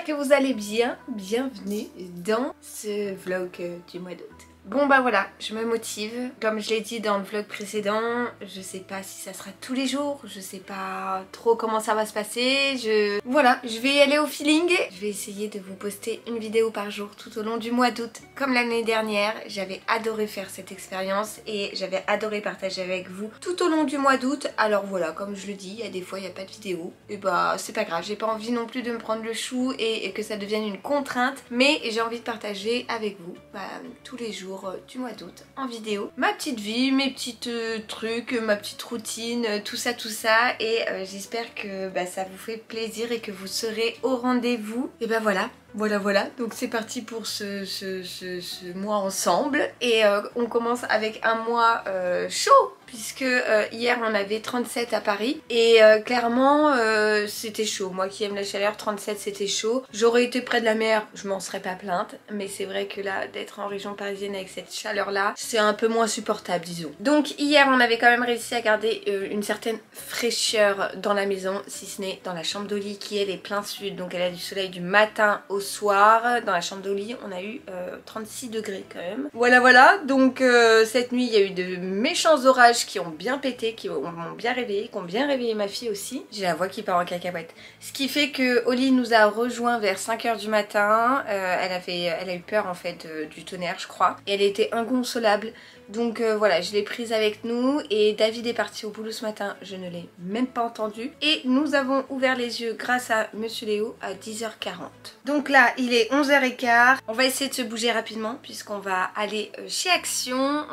que vous allez bien. Bienvenue dans ce vlog du mois d'août. Bon bah voilà, je me motive. Comme je l'ai dit dans le vlog précédent, je sais pas si ça sera tous les jours, je sais pas trop comment ça va se passer. Voilà, je vais y aller au feeling. Je vais essayer de vous poster une vidéo par jour tout au long du mois d'août. Comme l'année dernière, j'avais adoré faire cette expérience et j'avais adoré partager avec vous tout au long du mois d'août. Alors voilà, comme je le dis, il y a des fois il n'y a pas de vidéo. Et bah c'est pas grave, j'ai pas envie non plus de me prendre le chou et que ça devienne une contrainte. Mais j'ai envie de partager avec vous tous les jours du mois d'août en vidéo ma petite vie, mes petits trucs, ma petite routine, tout ça et j'espère que ça vous fait plaisir et que vous serez au rendez-vous. Et bah voilà, donc c'est parti pour ce mois ensemble et on commence avec un mois chaud puisque hier on avait 37 à Paris et clairement c'était chaud. Moi qui aime la chaleur, 37 c'était chaud. J'aurais été près de la mer, je m'en serais pas plainte, mais c'est vrai que là d'être en région parisienne avec cette chaleur là, c'est un peu moins supportable disons. Donc hier on avait quand même réussi à garder une certaine fraîcheur dans la maison, si ce n'est dans la chambre d'Oli qui elle est plein sud, donc elle a du soleil du matin au soir. Dans la chambre d'Oli on a eu 36 degrés quand même. Voilà, donc cette nuit il y a eu de méchants orages qui ont bien pété, qui m'ont bien réveillé, qui ont bien réveillé ma fille aussi. J'ai la voix qui part en cacahuète. Ce qui fait que Oli nous a rejoint vers 5 h du matin. Elle a eu peur en fait du tonnerre je crois. Et elle était inconsolable. Donc voilà, je l'ai prise avec nous et David est parti au boulot ce matin, je ne l'ai même pas entendu. Et nous avons ouvert les yeux grâce à Monsieur Léo à 10h40. Donc là, il est 11h15. On va essayer de se bouger rapidement puisqu'on va aller chez Action.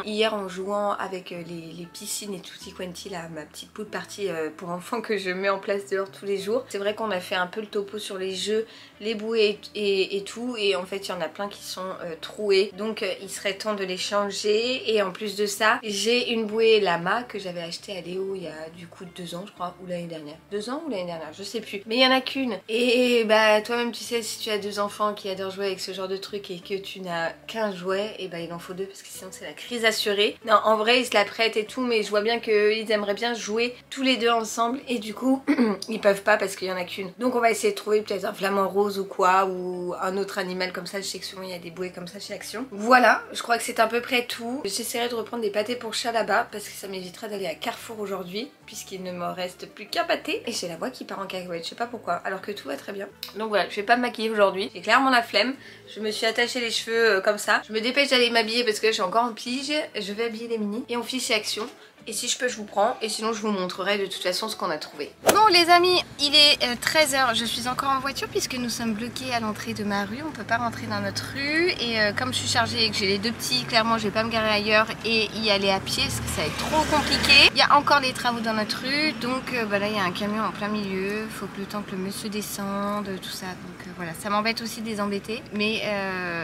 Hier en jouant avec les piscines et tutti quanti, là, ma petite pool party pour enfants que je mets en place dehors tous les jours. C'est vrai qu'on a fait un peu le topo sur les jeux, les bouées et tout. Et en fait, il y en a plein qui sont troués. Donc il serait temps de les changer. Et en plus de ça, j'ai une bouée Lama que j'avais achetée à Léo il y a du coup 2 ans je crois, ou l'année dernière. 2 ans ou l'année dernière, je sais plus. Mais il y en a qu'une. Et bah toi-même tu sais, si tu as 2 enfants qui adorent jouer avec ce genre de truc et que tu n'as qu'un jouet, et bah il en faut 2 parce que sinon c'est la crise assurée. Non, en vrai ils se la prêtent et tout, mais je vois bien qu'ils aimeraient bien jouer tous les deux ensemble et du coup ils peuvent pas parce qu'il y en a qu'une. Donc on va essayer de trouver peut-être un flamant rose ou quoi, ou un autre animal comme ça chez Action. Il y a des bouées comme ça chez Action. Voilà, je crois que c'est à peu près tout. J'essaierai de reprendre des pâtés pour chat là-bas parce que ça m'évitera d'aller à Carrefour aujourd'hui puisqu'il ne me reste plus qu'un pâté. Et j'ai la voix qui part en cacahuète, je sais pas pourquoi, alors que tout va très bien. Donc voilà, je vais pas me maquiller aujourd'hui, j'ai clairement la flemme. Je me suis attaché les cheveux comme ça. Je me dépêche d'aller m'habiller parce que je suis encore en pige. Je vais habiller les mini et on file chez Action. Et si je peux je vous prends et sinon je vous montrerai de toute façon ce qu'on a trouvé. Bon les amis, il est 13 h, je suis encore en voiture puisque nous sommes bloqués à l'entrée de ma rue. On peut pas rentrer dans notre rue et comme je suis chargée et que j'ai les 2 petits, clairement je vais pas me garer ailleurs et y aller à pied parce que ça va être trop compliqué. Il y a encore des travaux dans notre rue, donc là il y a un camion en plein milieu. Faut que le temps que le monsieur descende, tout ça. Donc voilà, ça m'embête aussi de les embêter. Mais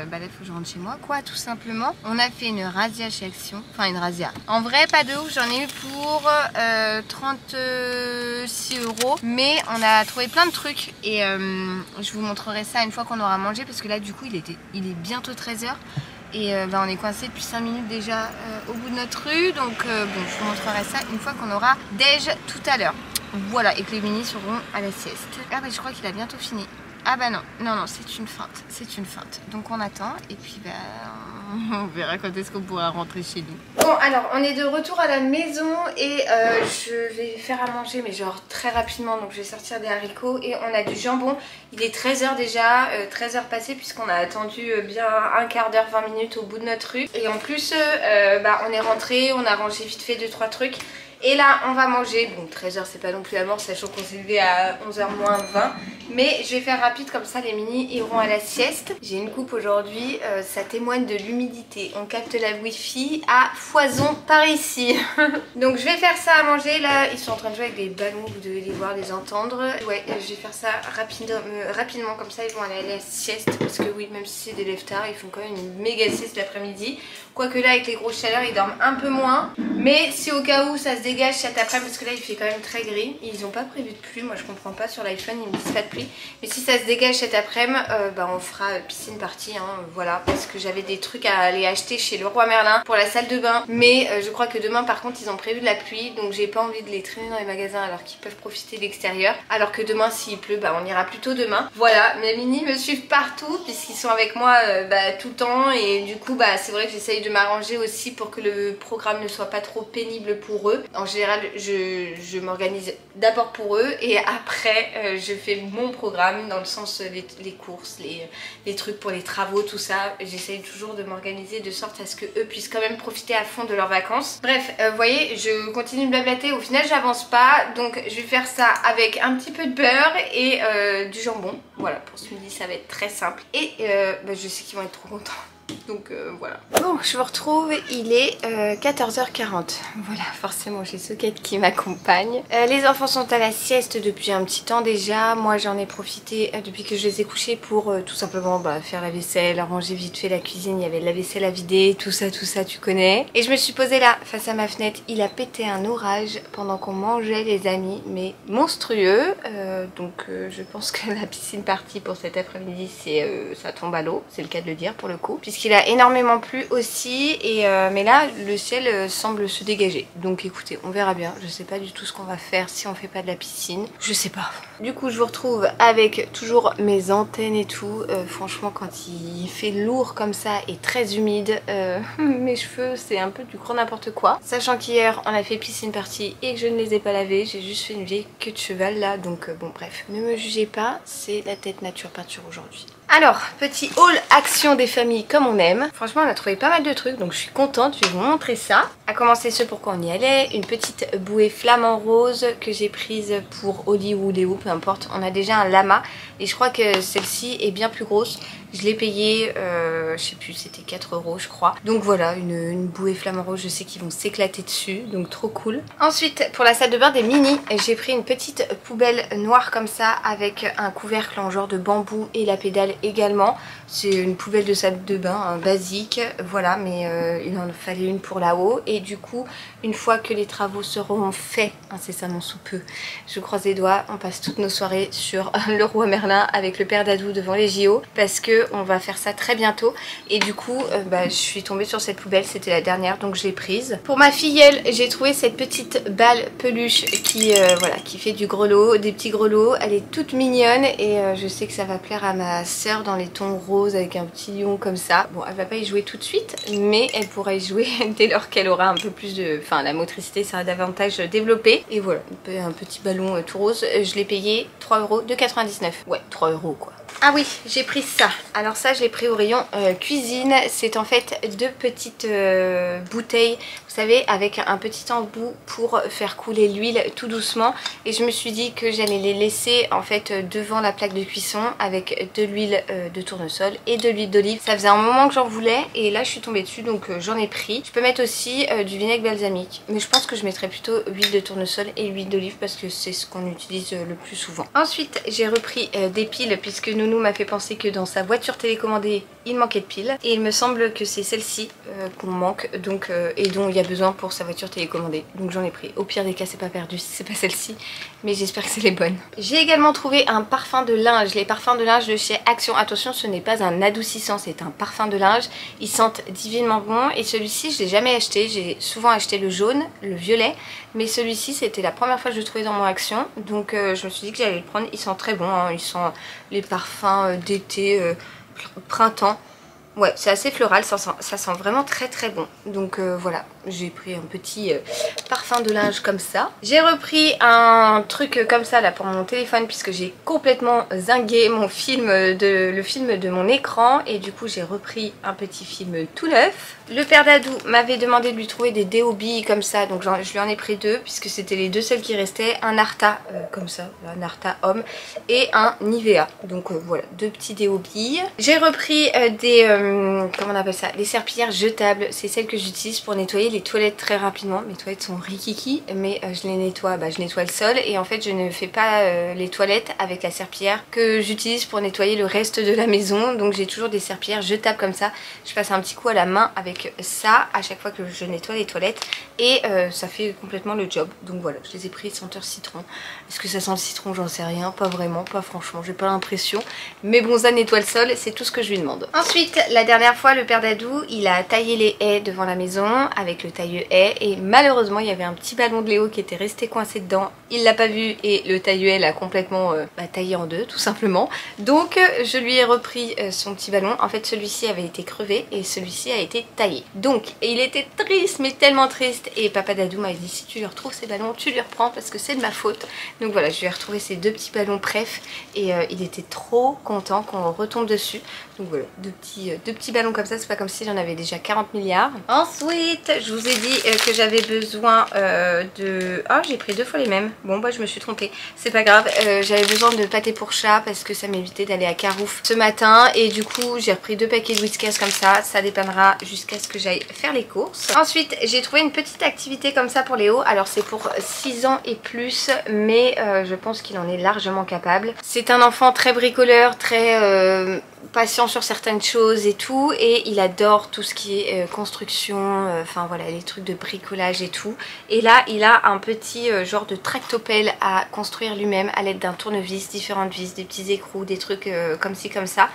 là il faut que je rentre chez moi quoi, tout simplement. On a fait une razzia chez Action, enfin une razzia. En vrai pas de ouf, j'en ai eu pour 36 €, mais on a trouvé plein de trucs et je vous montrerai ça une fois qu'on aura mangé parce que là du coup il est bientôt 13 h et on est coincé depuis 5 minutes déjà au bout de notre rue, donc bon je vous montrerai ça une fois qu'on aura déj tout à l'heure. Voilà, et que les mini seront à la sieste. Ah bah je crois qu'il a bientôt fini. Ah bah non, c'est une feinte, donc on attend et puis on verra quand est-ce qu'on pourra rentrer chez nous. Bon alors on est de retour à la maison et je vais faire à manger mais genre très rapidement, donc je vais sortir des haricots et on a du jambon. Il est 13 h déjà, 13 h passées puisqu'on a attendu bien un quart d'heure, 20 minutes au bout de notre rue. Et en plus on est rentré, on a rangé vite fait 2-3 trucs. Et là on va manger, bon 13 h c'est pas non plus la mort sachant qu'on s'est levé à 11 h moins 20. Mais je vais faire rapide comme ça les mini iront à la sieste. J'ai une coupe aujourd'hui, ça témoigne de l'humidité. On capte la wifi à foison par ici. Donc je vais faire ça à manger. Là ils sont en train de jouer avec des ballons, vous devez les voir, les entendre. Ouais je vais faire ça rapidement comme ça ils vont aller à la sieste. Parce que oui même si c'est des lève tard ils font quand même une méga sieste l'après-midi. Quoique là avec les grosses chaleurs ils dorment un peu moins. Mais si au cas où ça se dégage cet après-midi, parce que là il fait quand même très gris. Ils n'ont pas prévu de pluie, moi je comprends pas sur l'iPhone, ils me disent pas de pluie. Mais si ça se dégage cet après-midi, bah, on fera piscine party, hein, voilà. Parce que j'avais des trucs à aller acheter chez Leroy Merlin pour la salle de bain. Mais je crois que demain par contre ils ont prévu de la pluie, donc j'ai pas envie de les traîner dans les magasins alors qu'ils peuvent profiter de l'extérieur. Alors que demain s'il pleut, bah, on ira plutôt demain. Voilà, mes mini me suivent partout puisqu'ils sont avec moi bah, tout le temps. Et du coup bah, c'est vrai que j'essaye de m'arranger aussi pour que le programme ne soit pas trop pénible pour eux. En général je m'organise d'abord pour eux et après je fais mon programme dans le sens les courses, les trucs pour les travaux, tout ça. J'essaye toujours de m'organiser de sorte à ce que eux puissent quand même profiter à fond de leurs vacances. Bref, vous voyez, je continue de blablater, au final j'avance pas, donc je vais faire ça avec un petit peu de beurre et du jambon. Voilà, pour ce midi ça va être très simple et bah, je sais qu'ils vont être trop contents. Donc voilà. Bon, je vous retrouve, il est 14h40. Voilà, forcément j'ai Socket qui m'accompagne. Les enfants sont à la sieste depuis un petit temps déjà. Moi j'en ai profité depuis que je les ai couchés pour tout simplement bah, faire la vaisselle, arranger vite fait la cuisine. Il y avait de la vaisselle à vider, tout ça tu connais. Et je me suis posée là, face à ma fenêtre. Il a pété un orage pendant qu'on mangeait les amis, mais monstrueux. Donc je pense que la piscine party pour cet après-midi, ça tombe à l'eau. C'est le cas de le dire pour le coup. Puisqu'il a énormément plu aussi et mais là le ciel semble se dégager, donc écoutez, on verra bien. Je sais pas du tout ce qu'on va faire si on fait pas de la piscine, je sais pas. Du coup je vous retrouve avec toujours mes antennes et tout. Franchement quand il fait lourd comme ça et très humide, mes cheveux c'est un peu du grand n'importe quoi, sachant qu'hier on a fait piscine party et que je ne les ai pas lavés. J'ai juste fait une vieille queue de cheval là, donc bon bref, ne me jugez pas, c'est la tête nature peinture aujourd'hui. Alors, petit haul action des familles comme on aime. Franchement, on a trouvé pas mal de trucs, donc je suis contente. Je vais vous montrer ça. À commencer ce pourquoi on y allait. Une petite bouée flamant rose que j'ai prise pour Oli ou Léo, peu importe. On a déjà un lama et je crois que celle-ci est bien plus grosse. Je l'ai payée, je sais plus, c'était 4 € je crois. Donc voilà, une bouée flamant rose, je sais qu'ils vont s'éclater dessus, donc trop cool. Ensuite, pour la salle de bain des mini, j'ai pris une petite poubelle noire comme ça avec un couvercle en genre de bambou et la pédale également. C'est une poubelle de salle de bain hein, basique, voilà, mais il en fallait une pour là-haut. Et du coup, une fois que les travaux seront faits, incessamment sous peu, je croise les doigts, on passe toutes nos soirées sur Leroy Merlin avec le père Dadou devant les JO parce que on va faire ça très bientôt. Et du coup, bah, je suis tombée sur cette poubelle, c'était la dernière, donc je l'ai prise. Pour ma filleule, j'ai trouvé cette petite balle peluche qui, voilà, qui fait du grelot, des petits grelots. Elle est toute mignonne et je sais que ça va plaire à ma soeur dans les tons roses avec un petit lion comme ça. Bon, elle va pas y jouer tout de suite, mais elle pourra y jouer dès lors qu'elle aura un peu plus de... Enfin, la motricité sera davantage développée. Et voilà, un petit ballon tout rose. Je l'ai payé 3 € de 99. Ouais, 3 € quoi. Ah oui, j'ai pris ça. Alors ça, je l'ai pris au rayon cuisine. C'est en fait 2 petites bouteilles, vous savez, avec un petit embout pour faire couler l'huile tout doucement. Et je me suis dit que j'allais les laisser en fait devant la plaque de cuisson avec de l'huile de tournesol et de l'huile d'olive. Ça faisait un moment que j'en voulais et là je suis tombée dessus, donc j'en ai pris. Je peux mettre aussi du vinaigre balsamique, mais je pense que je mettrai plutôt huile de tournesol et huile d'olive parce que c'est ce qu'on utilise le plus souvent. Ensuite, j'ai repris des piles puisque Nounou m'a fait penser que dans sa voiture télécommandée il manquait de piles et il me semble que c'est celle-ci qu'on manque, donc et dont il y a besoin pour sa voiture télécommandée, donc j'en ai pris. Au pire des cas, c'est pas perdu si c'est pas celle-ci, mais j'espère que c'est les bonnes. J'ai également trouvé un parfum de linge, les parfums de linge de chez Action. Attention, ce n'est pas un adoucissant, c'est un parfum de linge. Ils sentent divinement bon et celui-ci je l'ai jamais acheté. J'ai souvent acheté le jaune, le violet, mais celui-ci c'était la première fois que je le trouvais dans mon Action, donc je me suis dit que j'allais le prendre. Il sent très bon hein. Il sent les parfums d'été, printemps. Ouais, c'est assez floral, ça sent vraiment très très bon. Donc voilà, j'ai pris un petit parfum de linge comme ça. J'ai repris un truc comme ça là pour mon téléphone puisque j'ai complètement zingué mon film le film de mon écran. Et du coup j'ai repris un petit film tout neuf. Le père Dadou m'avait demandé de lui trouver des déos billes comme ça, donc je lui en ai pris 2 puisque c'était les 2 seuls qui restaient. Un Arta comme ça, un Arta homme et un Nivea. Donc voilà, 2 petits déos billes. J'ai repris des... comment on appelle ça, les serpillères jetables. C'est celles que j'utilise pour nettoyer les toilettes très rapidement. Mes toilettes sont rikiki, mais je les nettoie, je nettoie le sol. Et en fait je ne fais pas les toilettes avec la serpillière que j'utilise pour nettoyer le reste de la maison. Donc j'ai toujours des serpillières jetables comme ça. Je passe un petit coup à la main avec ça à chaque fois que je nettoie les toilettes. Et ça fait complètement le job. Donc voilà, je les ai pris senteur citron. Est-ce que ça sent le citron? J'en sais rien, pas vraiment, pas franchement, j'ai pas l'impression. Mais bon, ça nettoie le sol, c'est tout ce que je lui demande. Ensuite, la dernière fois, le père Dadou, il a taillé les haies devant la maison avec le taille-haie. Et malheureusement, il y avait un petit ballon de Léo qui était resté coincé dedans. Il l'a pas vu et le taille-haie l'a complètement taillé en deux, tout simplement. Donc, je lui ai repris son petit ballon. En fait, celui-ci avait été crevé et celui-ci a été taillé. Donc, il était triste, mais tellement triste. Et papa Dadou m'a dit, si tu lui retrouves ces ballons, tu les reprends parce que c'est de ma faute. Donc voilà, je lui ai retrouvé ces deux petits ballons pref et il était trop content qu'on retombe dessus. Donc voilà, deux petits ballons comme ça, c'est pas comme si j'en avais déjà 40 milliards. Ensuite, je vous ai dit que j'avais besoin de... Oh, j'ai pris deux fois les mêmes. Bon, bah je me suis trompée, c'est pas grave. J'avais besoin de pâté pour chat parce que ça m'évitait d'aller à Carouf ce matin. Et du coup, j'ai repris 2 paquets de Whiskas comme ça dépannera jusqu'à ce que j'aille faire les courses. Ensuite, j'ai trouvé une petite activité comme ça pour Léo. Alors c'est pour 6 ans et plus, mais je pense qu'il en est largement capable. C'est un enfant très bricoleur, très patient sur certaines choses et tout, et il adore tout ce qui est construction, enfin voilà, les trucs de bricolage et tout. Et là il a un petit genre de tractopelle à construire lui-même à l'aide d'un tournevis, différentes vis, des petits écrous, des trucs comme ci comme ça.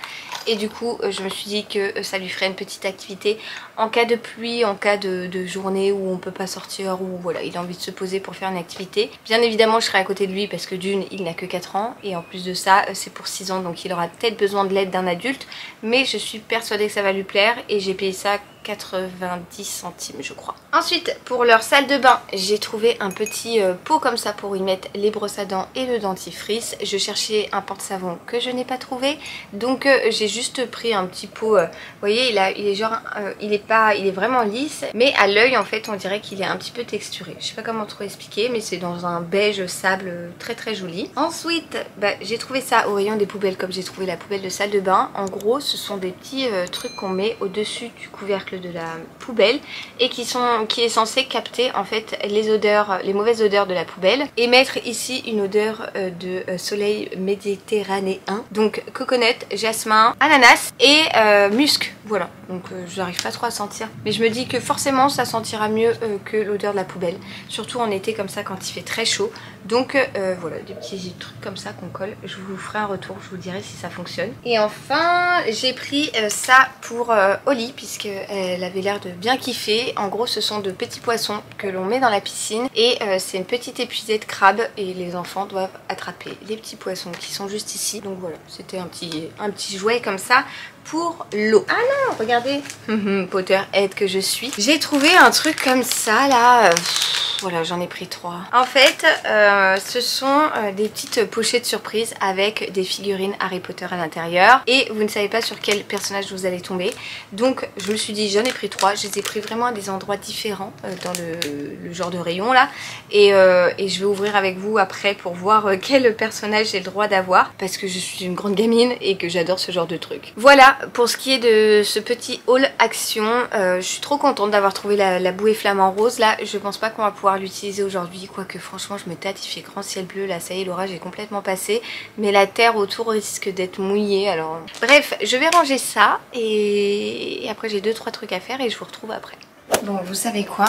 Et du coup je me suis dit que ça lui ferait une petite activité en cas de pluie, en cas de journée où on peut pas sortir, ou voilà, il a envie de se poser pour faire une activité. Bien évidemment je serai à côté de lui parce que d'une, il n'a que 4 ans, et en plus de ça c'est pour 6 ans, donc il aura peut-être besoin de l'aide d'un adulte, mais je suis persuadée que ça va lui plaire. Et j'ai payé ça 90 centimes je crois. Ensuite, pour leur salle de bain, j'ai trouvé un petit pot comme ça pour y mettre les brosses à dents et le dentifrice. Je cherchais un porte-savon que je n'ai pas trouvé, donc j'ai juste pris un petit pot. Vous voyez, il est genre, il est vraiment lisse, mais à l'œil en fait on dirait qu'il est un petit peu texturé. Je sais pas comment trop expliquer, mais c'est dans un beige sable très très joli. Ensuite, j'ai trouvé ça au rayon des poubelles, comme j'ai trouvé la poubelle de salle de bain. En gros, ce sont des petits trucs qu'on met au-dessus du couvercle de la poubelle et qui est censé capter en fait les odeurs, les mauvaises odeurs de la poubelle, et mettre ici une odeur de soleil méditerranéen, donc coconut, jasmin, ananas et musc. Voilà, donc j'arrive pas trop à sentir, mais je me dis que forcément ça sentira mieux que l'odeur de la poubelle, surtout en été comme ça quand il fait très chaud. Donc voilà, des petits trucs comme ça qu'on colle. Je vous ferai un retour, je vous dirai si ça fonctionne. Et enfin j'ai pris ça pour Oli, puisque elle avait l'air de bien kiffer. En gros ce sont de petits poissons que l'on met dans la piscine, et c'est une petite épuisée de crabe, et les enfants doivent attraper les petits poissons qui sont juste ici. Donc voilà, c'était un petit jouet comme ça pour l'eau. Ah non, regardez, Potterhead que je suis, j'ai trouvé un truc comme ça là. Voilà, j'en ai pris 3. En fait, ce sont des petites pochettes surprises avec des figurines Harry Potter à l'intérieur. Et vous ne savez pas sur quel personnage vous allez tomber. Donc, je me suis dit, j'en ai pris 3. Je les ai pris vraiment à des endroits différents dans le genre de rayon là. Et je vais ouvrir avec vous après pour voir quel personnage j'ai le droit d'avoir. Parce que je suis une grande gamine et que j'adore ce genre de truc. Voilà, pour ce qui est de ce petit haul action. Je suis trop contente d'avoir trouvé la bouée flamant rose. Là, je pense pas qu'on va pouvoir l'utiliser aujourd'hui, quoique franchement je me tâte, il fait grand ciel bleu, là ça y est, l'orage est complètement passé, mais la terre autour risque d'être mouillée, alors bref, je vais ranger ça et après j'ai 2-3 trucs à faire et je vous retrouve après. Bon, vous savez quoi,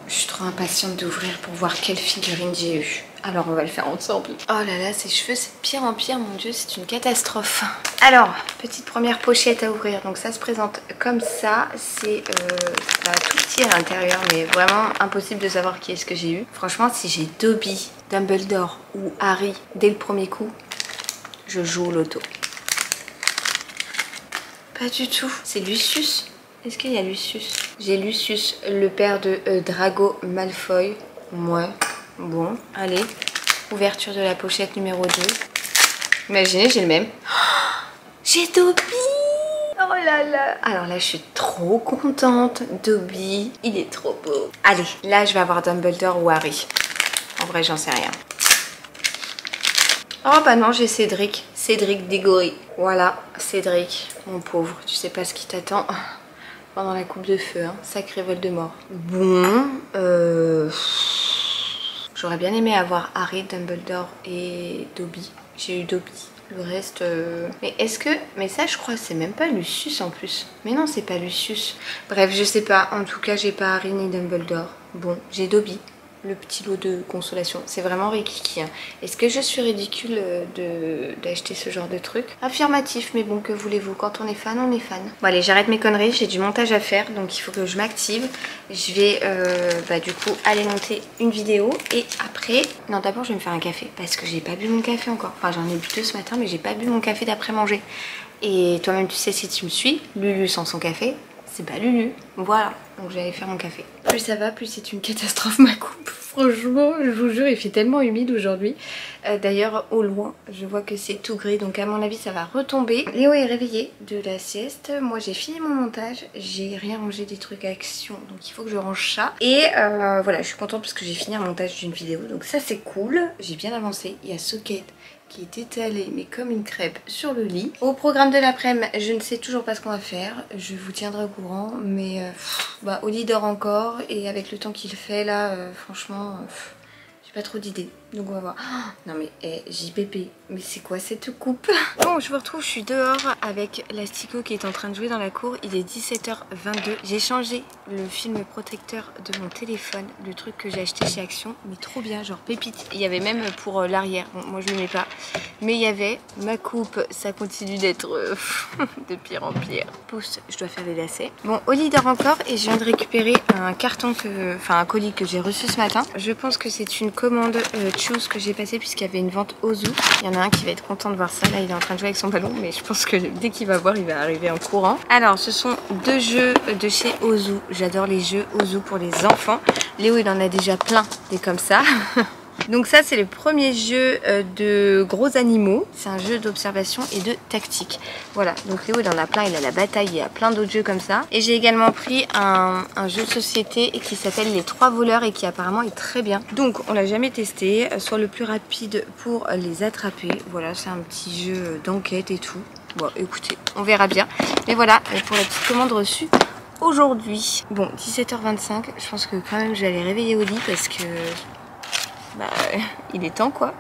je suis trop impatiente d'ouvrir pour voir quelle figurine j'ai eu. Alors on va le faire ensemble. Oh là là, ses cheveux c'est de pire en pire, mon dieu, c'est une catastrophe. Alors, petite première pochette à ouvrir. Donc ça se présente comme ça. C'est tout petit à l'intérieur, mais vraiment impossible de savoir qui est-ce que j'ai eu. Franchement, si j'ai Dobby, Dumbledore ou Harry dès le premier coup, je joue au loto. Pas du tout. C'est Lucius. Est-ce qu'il y a Lucius? J'ai Lucius, le père de Drago Malfoy. Ouais. Bon, allez, ouverture de la pochette numéro 2. Imaginez, j'ai le même. Oh, j'ai Dobby! Oh là là! Alors là, je suis trop contente. Dobby, il est trop beau. Allez, là, je vais avoir Dumbledore ou Harry. En vrai, j'en sais rien. Oh bah non, j'ai Cédric. Cédric Diggory. Voilà, Cédric, mon pauvre. Tu sais pas ce qui t'attend. pendant la coupe de feu, hein. Sacré Voldemort. Bon, j'aurais bien aimé avoir Harry, Dumbledore et Dobby. J'ai eu Dobby. Le reste... Mais est-ce que... Mais ça, je crois, c'est même pas Lucius en plus. Mais non, c'est pas Lucius. Bref, je sais pas. En tout cas, j'ai pas Harry ni Dumbledore. Bon, j'ai Dobby. Le petit lot de consolation. C'est vraiment rikiki. Hein. Est-ce que je suis ridicule d'acheter ce genre de truc? Affirmatif, mais bon, que voulez-vous? Quand on est fan, on est fan. Bon allez, j'arrête mes conneries. J'ai du montage à faire, donc il faut que je m'active. Je vais du coup aller monter une vidéo. Et après... Non, d'abord, je vais me faire un café. Parce que j'ai pas bu mon café encore. Enfin, j'en ai bu 2 ce matin, mais j'ai pas bu mon café d'après manger. Et toi-même, tu sais, si tu me suis, Lulu sans son café, c'est pas Lulu. Voilà. Donc je vais aller faire mon café. Plus ça va, plus c'est une catastrophe ma coupe. Franchement, je vous jure, il fait tellement humide aujourd'hui. D'ailleurs, au loin, je vois que c'est tout gris. Donc à mon avis, ça va retomber. Léo est réveillé de la sieste. Moi, j'ai fini mon montage. J'ai rien rangé des trucs à action. Donc il faut que je range ça. Et voilà, je suis contente parce que j'ai fini un montage d'une vidéo. Donc ça, c'est cool. J'ai bien avancé. Il y a Socket qui est étalée mais comme une crêpe sur le lit. Au programme de l'après-midi, je ne sais toujours pas ce qu'on va faire. Je vous tiendrai au courant, mais Oli dort encore et avec le temps qu'il fait là, franchement, j'ai pas trop d'idées. Donc on va voir. Oh, non mais JPP, mais c'est quoi cette coupe? Bon, je vous retrouve, je suis dehors avec l'Astico qui est en train de jouer dans la cour. Il est 17h22. J'ai changé le film protecteur de mon téléphone, le truc que j'ai acheté chez Action, mais trop bien, genre pépite. Il y avait même pour l'arrière. Bon, moi je le mets pas, mais il y avait ma coupe. Ça continue d'être de pire en pire. Pousse, je dois faire les lacets. Bon, Oli dort encore et je viens de récupérer un carton un colis que j'ai reçu ce matin. Je pense que c'est une commande Choose que j'ai passé puisqu'il y avait une vente Ozu. Il y en a un qui va être content de voir ça. Là, il est en train de jouer avec son ballon, mais je pense que dès qu'il va voir, il va arriver en courant. Alors, ce sont 2 jeux de chez Ozu. J'adore les jeux Ozu pour les enfants. Léo, il en a déjà plein des comme ça. Donc ça, c'est le premier jeu de gros animaux. C'est un jeu d'observation et de tactique. Voilà, donc Léo, il en a plein. Il a la bataille, il y a plein d'autres jeux comme ça. Et j'ai également pris un jeu de société qui s'appelle Les 3 voleurs et qui apparemment est très bien. Donc, on l'a jamais testé. Soit le plus rapide pour les attraper. Voilà, c'est un petit jeu d'enquête et tout. Bon, écoutez, on verra bien. Mais voilà, pour la petite commande reçue aujourd'hui. Bon, 17h25. Je pense que quand même, je vais aller réveiller Oli parce que... il est temps quoi.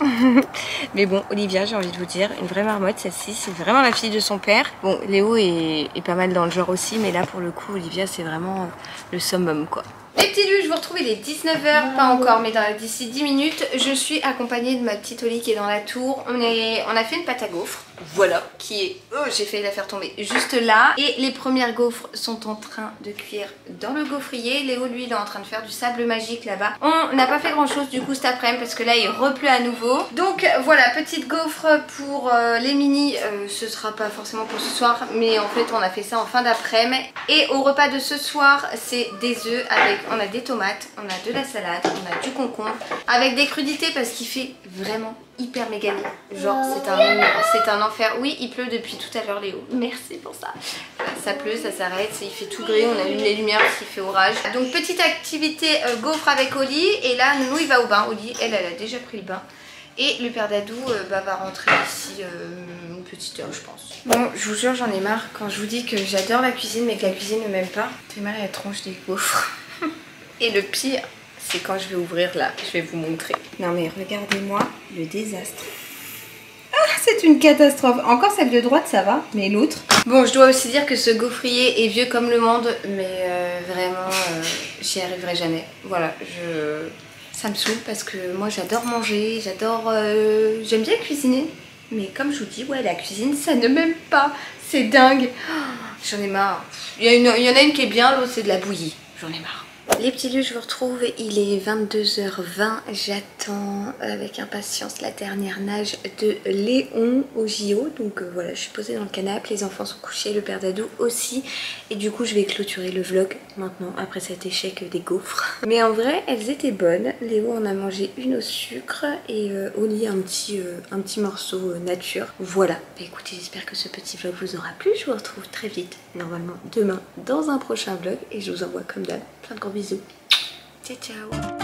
Mais bon, Olivia, j'ai envie de vous dire, une vraie marmotte celle-ci, c'est vraiment la fille de son père. Bon, Léo est pas mal dans le genre aussi, mais là pour le coup, Olivia c'est vraiment le summum quoi. Les petits lus, je vous retrouve, il est 19h, pas encore, mais d'ici 10 minutes, je suis accompagnée de ma petite Oli qui est dans la tour. On a fait une pâte à gaufres, voilà, qui est... Oh, j'ai failli la faire tomber juste là. Et les premières gaufres sont en train de cuire dans le gaufrier. Léo, lui, il est en train de faire du sable magique là-bas. On n'a pas fait grand-chose du coup cet après-midi parce que là, il repleut à nouveau. Donc voilà, petite gaufre pour les mini. Ce sera pas forcément pour ce soir, mais en fait, on a fait ça en fin d'après-midi. Et au repas de ce soir, c'est des œufs avec... On a des tomates, on a de la salade, on a du concombre, avec des crudités parce qu'il fait vraiment hyper méga nuit. Genre c'est un enfer. Oui, il pleut depuis tout à l'heure Léo. Merci pour ça. Ça pleut, ça s'arrête, il fait tout gris, on allume les lumières parce qu'il fait orage. Donc petite activité gaufre avec Oli. Et là, Nounou il va au bain. Oli, elle a déjà pris le bain. Et le père Dadou va rentrer ici une petite heure je pense. Bon, je vous jure j'en ai marre quand je vous dis que j'adore la cuisine mais que la cuisine ne m'aime pas. J'ai mal à la tronche des gaufres. Et le pire, c'est quand je vais ouvrir là, je vais vous montrer. Non mais regardez-moi le désastre. Ah, c'est une catastrophe. Encore celle de droite, ça va, mais l'autre... Bon, je dois aussi dire que ce gaufrier est vieux comme le monde, mais vraiment, j'y arriverai jamais. Voilà, ça me saoule parce que moi j'adore manger, j'aime bien cuisiner. Mais comme je vous dis, ouais, la cuisine, ça ne m'aime pas. C'est dingue. Oh, j'en ai marre. Il y en a une qui est bien, l'autre c'est de la bouillie. J'en ai marre. Les petits lieux, je vous retrouve, il est 22h20, j'attends avec impatience la dernière nage de Léon au JO, donc voilà, je suis posée dans le canapé, les enfants sont couchés, le père Dadou aussi, et du coup je vais clôturer le vlog maintenant après cet échec des gaufres. Mais en vrai, elles étaient bonnes, Léo en a mangé une au sucre et Oli un petit morceau nature. Voilà, bah, écoutez, j'espère que ce petit vlog vous aura plu, je vous retrouve très vite, normalement demain, dans un prochain vlog, et je vous envoie comme d'hab plein de gros bisous. Ciao ciao.